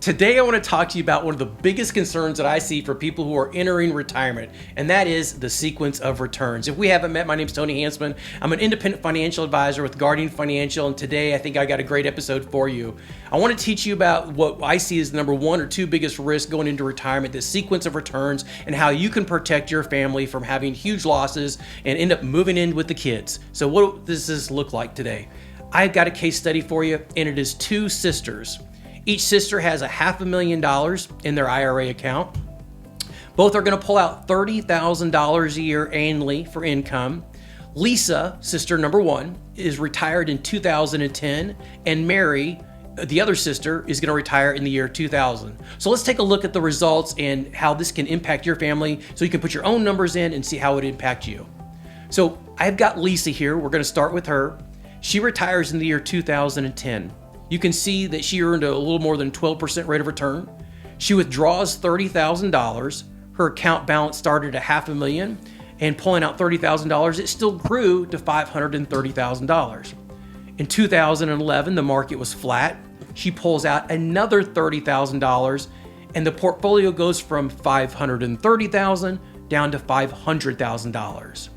Today, I want to talk to you about one of the biggest concerns that I see for people who are entering retirement, and that is the sequence of returns. If we haven't met, my name is Tony Hansman. I'm an independent financial advisor with Guardian Financial, and today I think I got a great episode for you. I want to teach you about what I see as the number one or two biggest risks going into retirement, the sequence of returns, and how you can protect your family from having huge losses and end up moving in with the kids. So what does this look like today? I've got a case study for you, and it is two sisters. Each sister has $500,000 in their IRA account. Both are going to pull out $30,000 a year annually for income. Lisa, sister number one, is retired in 2010, and Mary, the other sister, is going to retire in the year 2000. So let's take a look at the results and how this can impact your family so you can put your own numbers in and see how it impacts you. So I've got Lisa here. We're going to start with her. She retires in the year 2010. You can see that she earned a little more than 12% rate of return. She withdraws $30,000. Her account balance started at $500,000, and pulling out $30,000, it still grew to $530,000. In 2011, the market was flat. She pulls out another $30,000, and the portfolio goes from $530,000 down to $500,000.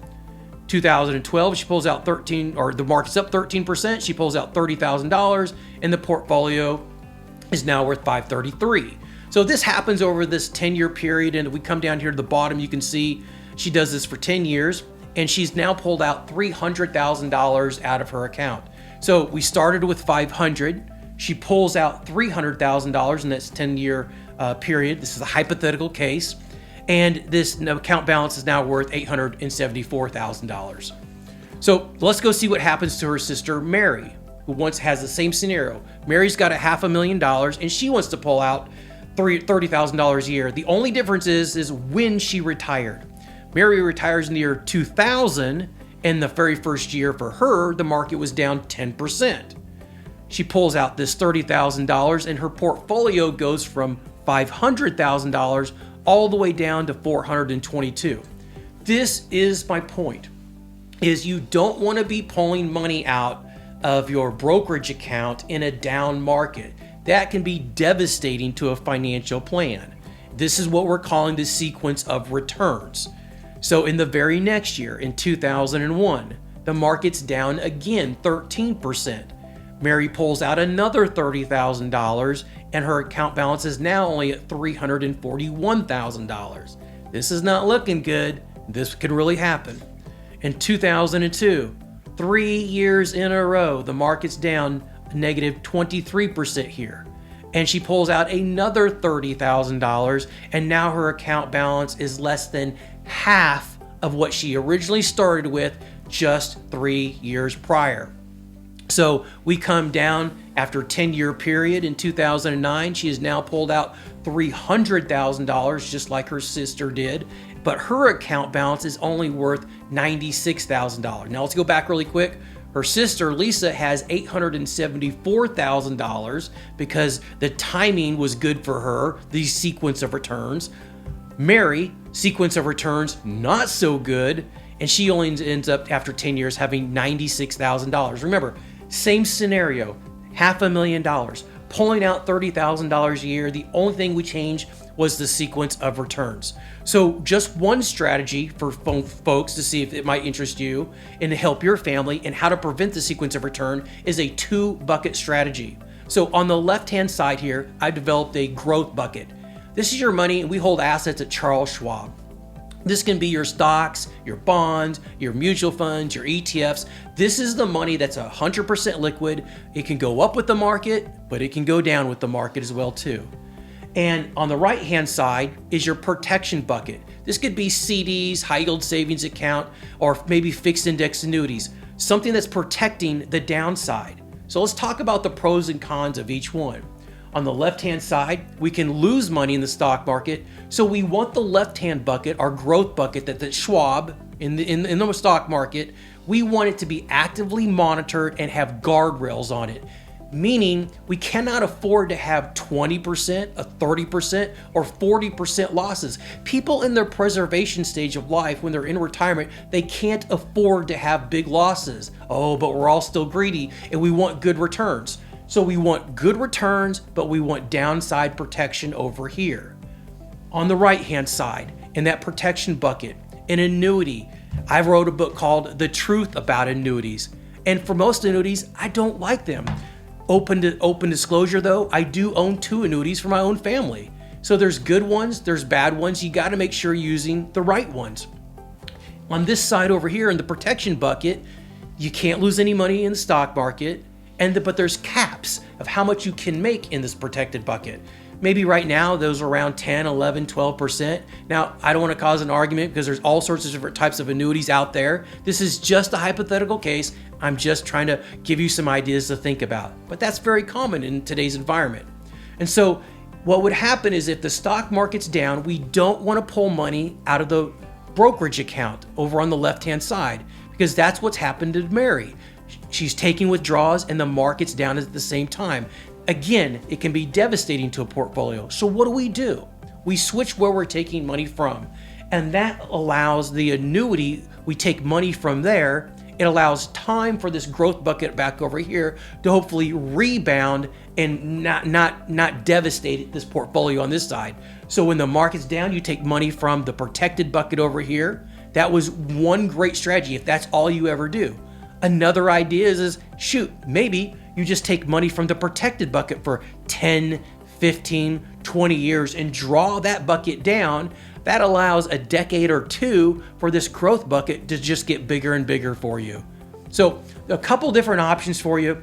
2012, she pulls out the market's up 13%. She pulls out $30,000, and the portfolio is now worth $533,000. So this happens over this 10-year period, and if we come down here to the bottom, you can see she does this for 10 years, and she's now pulled out $300,000 out of her account. So we started with $500,000. She pulls out $300,000 in this 10-year period. This is a hypothetical case. And this account balance is now worth $874,000. So let's go see what happens to her sister, Mary, who once has the same scenario. Mary's got $500,000 and she wants to pull out $30,000 a year. The only difference is when she retired. Mary retires in the year 2000, and the very first year for her, the market was down 10%. She pulls out this $30,000 and her portfolio goes from $500,000 all the way down to $422,000. This is my point, is you don't want to be pulling money out of your brokerage account in a down market. That can be devastating to a financial plan. This is what we're calling the sequence of returns. So in the very next year, in 2001, the market's down again 13%. Mary pulls out another $30,000, and her account balance is now only at $341,000. This is not looking good. This could really happen. In 2002, 3 years in a row, the market's down negative 23% here. And she pulls out another $30,000, and now her account balance is less than half of what she originally started with just 3 years prior. So we come down after a 10-year period in 2009. She has now pulled out $300,000, just like her sister did, but her account balance is only worth $96,000. Now let's go back really quick. Her sister, Lisa, has $874,000 because the timing was good for her, the sequence of returns. Mary, sequence of returns, not so good, and she only ends up, after 10 years, having $96,000. Remember, same scenario, $500,000, pulling out $30,000 a year. The only thing we changed was the sequence of returns. So just one strategy for folks to see if it might interest you and to help your family and how to prevent the sequence of return is a 2-bucket strategy. So on the left-hand side here, I developed a growth bucket. This is your money, and we hold assets at Charles Schwab. This can be your stocks, your bonds, your mutual funds, your ETFs. This is the money that's 100% liquid. It can go up with the market, but it can go down with the market as well too. And on the right-hand side is your protection bucket. This could be CDs, high yield savings account, or maybe fixed index annuities, something that's protecting the downside. So let's talk about the pros and cons of each one. On the left-hand side, we can lose money in the stock market, so we want the left-hand bucket, our growth bucket, that Schwab in the stock market, we want it to be actively monitored and have guardrails on it. Meaning we cannot afford to have 20%, a 30%, or 40% losses. People in their preservation stage of life, when they're in retirement, they can't afford to have big losses. Oh, but we're all still greedy and we want good returns. So we want good returns, but we want downside protection over here. On the right-hand side, in that protection bucket, an annuity. I wrote a book called The Truth About Annuities. And for most annuities, I don't like them. Open disclosure though, I do own 2 annuities for my own family. So there's good ones, there's bad ones. You got to make sure you're using the right ones. On this side over here in the protection bucket, you can't lose any money in the stock market, but there's caps of how much you can make in this protected bucket. Maybe right now those are around 10, 11, 12%. Now, I don't want to cause an argument because there's all sorts of different types of annuities out there. This is just a hypothetical case. I'm just trying to give you some ideas to think about. But that's very common in today's environment. And so what would happen is if the stock market's down, we don't want to pull money out of the brokerage account over on the left-hand side, because that's what's happened to Mary. She's taking withdrawals and the market's down at the same time. Again, it can be devastating to a portfolio. So what do? We switch where we're taking money from, and that allows the annuity, we take money from there. It allows time for this growth bucket back over here to hopefully rebound and not devastate this portfolio on this side. So when the market's down, you take money from the protected bucket over here. That was one great strategy if that's all you ever do. Another idea is maybe you just take money from the protected bucket for 10, 15, 20 years and draw that bucket down. That allows a decade or 2 for this growth bucket to just get bigger and bigger for you. So a couple different options for you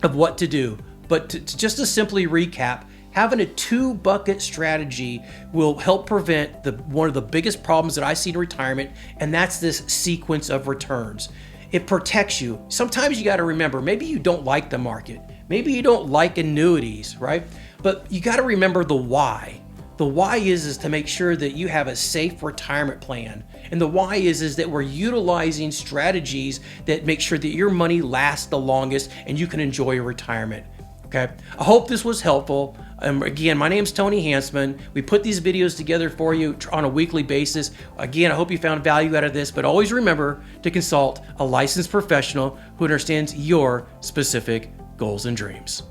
of what to do. But just to simply recap, having a 2-bucket strategy will help prevent one of the biggest problems that I see in retirement, and that's this sequence of returns. It protects you. Sometimes you got to remember, maybe you don't like the market. Maybe you don't like annuities, right? But you got to remember the why. The why is to make sure that you have a safe retirement plan. And the why is that we're utilizing strategies that make sure that your money lasts the longest and you can enjoy your retirement. Okay. I hope this was helpful. Again, my name is Tony Hansman. We put these videos together for you on a weekly basis. Again, I hope you found value out of this, but always remember to consult a licensed professional who understands your specific goals and dreams.